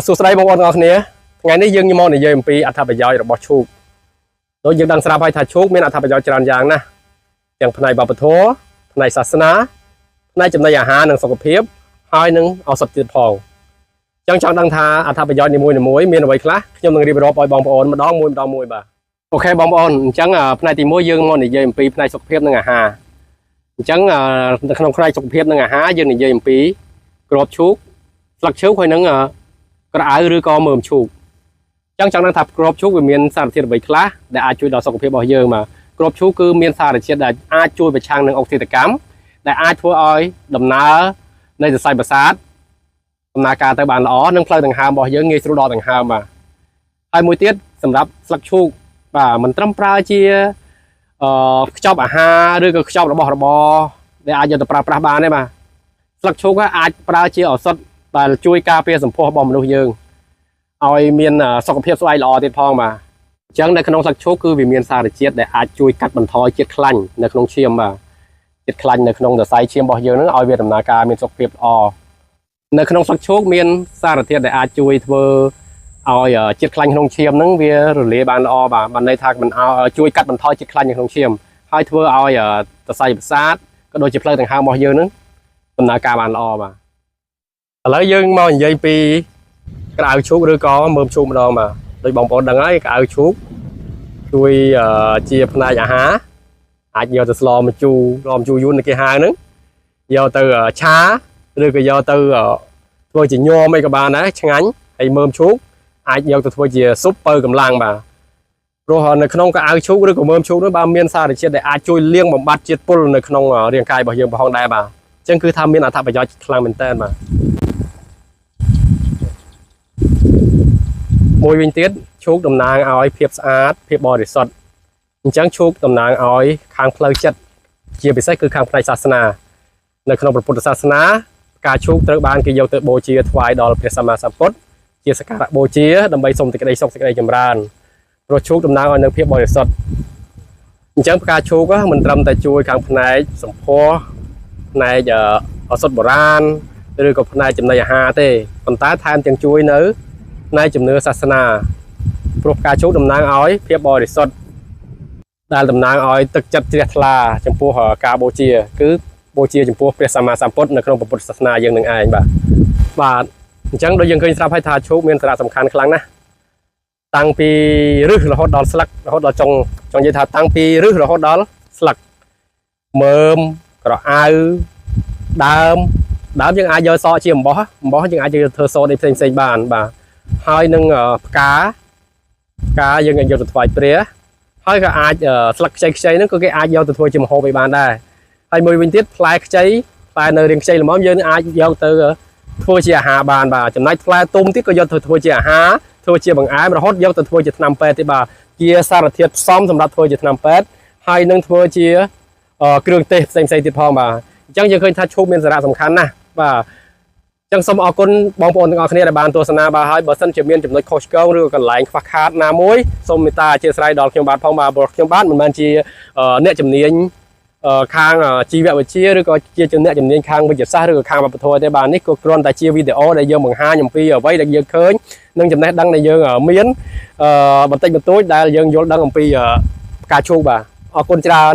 សួស្តីបងប្អូនទាំងអស់គ្នាថ្ងៃនេះយើងមកនិយាយអំពីអត្ថប្រយោជន៍របស់ឈូកដូចយើងដឹងស្រាប់ហើយថាឈូកមានអត្ថប្រយោជន៍ច្រើនយ៉ាងណាស់ទាំងផ្នែកវប្បធម៌ផ្នែកសាសនាផ្នែកចំណីអាហារនិងសុខភាពហើយនិងឱសថទៀតផងអញ្ចឹងចង់ដឹងថាអត្ថប្រយោជន៍នីមួយៗមានអ្វីខ្លះខ្ញុំនឹងរៀបរាប់ឲ្យបងប្អូនម្ដងមួយបាទអូខេបងប្អូនអញ្ចឹងផ្នែកទី1យើងមកនិយាយអំពីផ្នែកសុខភាពនិងអាហារអញ្ចឹងនៅក្នុងផ្នែកសុខភាពនិងអាហារយើងនិយាយអំពីគ្រាប់ឈូកស្លឹកឈូកហើយនឹងក្រអៅឬក៏មើមឈូកអញ្ចឹងចង់ដឹងថាគ្រាប់ឈូកវាមានសារធាតុអ្វីខ្លះដែលអាចជួយដល់សុខភាពរបស់យើងមកគ្រាប់ឈូកគឺមានសារធាតុដែលអាចជួយប្រឆាំងនឹងអុកស៊ីតកម្មដែលអាចធ្វើឲ្យដំណើរនៃសរសៃប្រសាទដំណើរការទៅបានល្អនិងផ្លូវដង្ហើមរបស់យើងងាយស្រួលដល់ដង្ហើមបាទហើយមួយទៀតសម្រាប់ស្លឹកឈូកបាទមិនត្រឹមប្រើជាខ្ចប់អាហារឬក៏ខ្ចប់របស់របរដែលអាចយកទៅប្រើប្រាស់បានទេបាទស្លឹកឈូកអាចប្រើជាឱសថដែលជួយការពារសម្ផស្សរបស់មនុស្សយើងឲ្យមានសុខភាពស្បែកល្អទៀតផងបាទអញ្ចឹងនៅក្នុងស្លឹកឈូកគឺវាមានសារជាតិដែលអាចជួយកាត់បន្ថយជាតិខ្លាញ់នៅក្នុងឈាមបាទជាតិខ្លាញ់នៅក្នុងសរសៃឈាមរបស់យើងនឹងឲ្យវាដំណើរការមានសុខភាពល្អនៅក្នុងស្លឹកឈូកមានសារធាតុដែលអាចជួយធ្វើឲ្យជាតិខ្លាញ់ក្នុងឈាមនឹងវារលាយបានល្អបាទបានន័យថាមិនឲ្យជួយកាត់បន្ថយជាតិខ្លាញ់នៅក្នុងឈាមហើយធ្វើឲ្យសរសៃប្រសាទក៏ដូចជាផ្លូវដង្ហើមរបស់យើងនឹងដំណើរការបានល្អបាទឥឡូវយើងមកនិយាយពីក្រអៅឈូកឬក៏មើមឈូកម្ដងបាទដូចបងប្អូនដឹងហើយក្រអៅឈូកជួយជាផ្នែកអាហារអាចយកទៅស្លម្ជូរយួនគេហៅហ្នឹងយកទៅឆាឬក៏យកទៅធ្វើជាញ័រអីក៏បានដែរឆ្ងាញ់ហើយមើមឈូកអាចយកទៅធ្វើជាស៊ុបបើកម្លាំងបាទព្រោះនៅក្នុងក្រអៅឈូកឬក៏មើមឈូកនោះបាទមានសារជាតិដែលអាចជួយលាងបំបត្តិជាតិពុលនៅក្នុងរាងកាយរបស់យើងផងដែរបាទអញ្ចឹងគឺថាមានអត្ថប្រយោជន៍ខ្លាំងមែនតើបាទមួយវិញទៀតឈូកតំណាងឲ្យភាពស្អាតភាពបរិសុទ្ធអញ្ចឹងឈូកតំណាងឲ្យខាងផ្លូវចិត្តជាពិសេសគឺខាងផ្នែកសាសនានៅក្នុងព្រះពុទ្ធសាសនាផ្កាឈូកត្រូវបានគេយកទៅបូជាថ្វាយដល់ព្រះសម្មាសម្ពុទ្ធជាសក្ការៈបូជាដើម្បីសុំសេចក្តីសុខសេចក្តីចម្រើនព្រោះឈូកតំណាងឲ្យនៅភាពបរិសុទ្ធអញ្ចឹងផ្កាឈូកមិនត្រឹមតែជួយខាងផ្នែកសម្ផស្សផ្នែកឱសថបុរាណឬក៏ផ្នែកចំណីអាហារទេប៉ុន្តែថែមទាំងជួយនៅផ្នែកជំនឿសាសនាព្រោះផ្កាឈូកតំណាងឲ្យភាពបរិសុទ្ធដែលតំណាងឲ្យទឹកចិត្តជ្រះថ្លាចំពោះការបូជាគឺបូជាចំពោះព្រះសម្មាសម្ពុទ្ធនៅក្នុងពុទ្ធសាសនាយើងនឹងឯងបាទអញ្ចឹងដូចយើងឃើញស្រាប់ហើយថាឈូកមានសារៈសំខាន់ខ្លាំងណាស់តាំងពីឫសរហូតដល់ស្លឹករហូតដល់ចុងនិយាយថាតាំងពីឫសរហូតដល់ស្លឹកមើមក្រអៅដើមយើងអាចយកសក់ជាអំបោះយើងអាចយកធ្វើសូត្រផ្សេងបានបាទហើយនឹងផ្កាយើងអាចយកទៅថ្វាយព្រះហើយក៏អាចស្លឹកខ្ចីហ្នឹងក៏គេអាចយកទៅធ្វើជាម្ហូបឲ្យបានដែរហើយមួយវិញទៀតផ្លែខ្ចីផ្លែនៅរាងខ្ចីល្មមយើងអាចយកទៅធ្វើជាអាហារបានបាទចំណែកផ្លែទុំទៀតក៏យកទៅធ្វើជាអាហារធ្វើជាបង្អែមរហូតយកទៅធ្វើជាថ្នាំពេទ្យទេបាទជាសារធាតុផ្សំសម្រាប់ធ្វើជាថ្នាំពេទ្យហើយនឹងធ្វើជាគ្រឿងទេសផ្សេងទៀតផងបាទអញ្ចឹងយើងឃើញថាឈូកមានសារៈសំខាន់ណាស់បាទអញ្ចឹងសូមអរគុណបងប្អូនទាំងអស់គ្នាដែលបានទស្សនាបាទហើយបើសិនជាមានចំណុចខុសឆ្គងឬក៏កន្លែងខ្វះខាតណាមួយសូមមេត្តាអធិស្ឋានដល់ខ្ញុំបាទផងបាទព្រោះខ្ញុំបាទមិនមែនជាអ្នកជំនាញខាងជីវវិទ្យាឬក៏ជាអ្នកជំនាញខាងវិទ្យាសាស្ត្រឬក៏ខាងវប្បធម៌ទេបាទនេះក៏គ្រាន់តែជាវីដេអូដែលយើងបង្ហាញអំពីអ្វីដែលយើងឃើញនិងចំណេះដឹងដែលយើងមានបន្តិចបន្តួចដែលយើងយល់ដឹងអំពីផ្កាឈូកបាទអរគុណច្រើន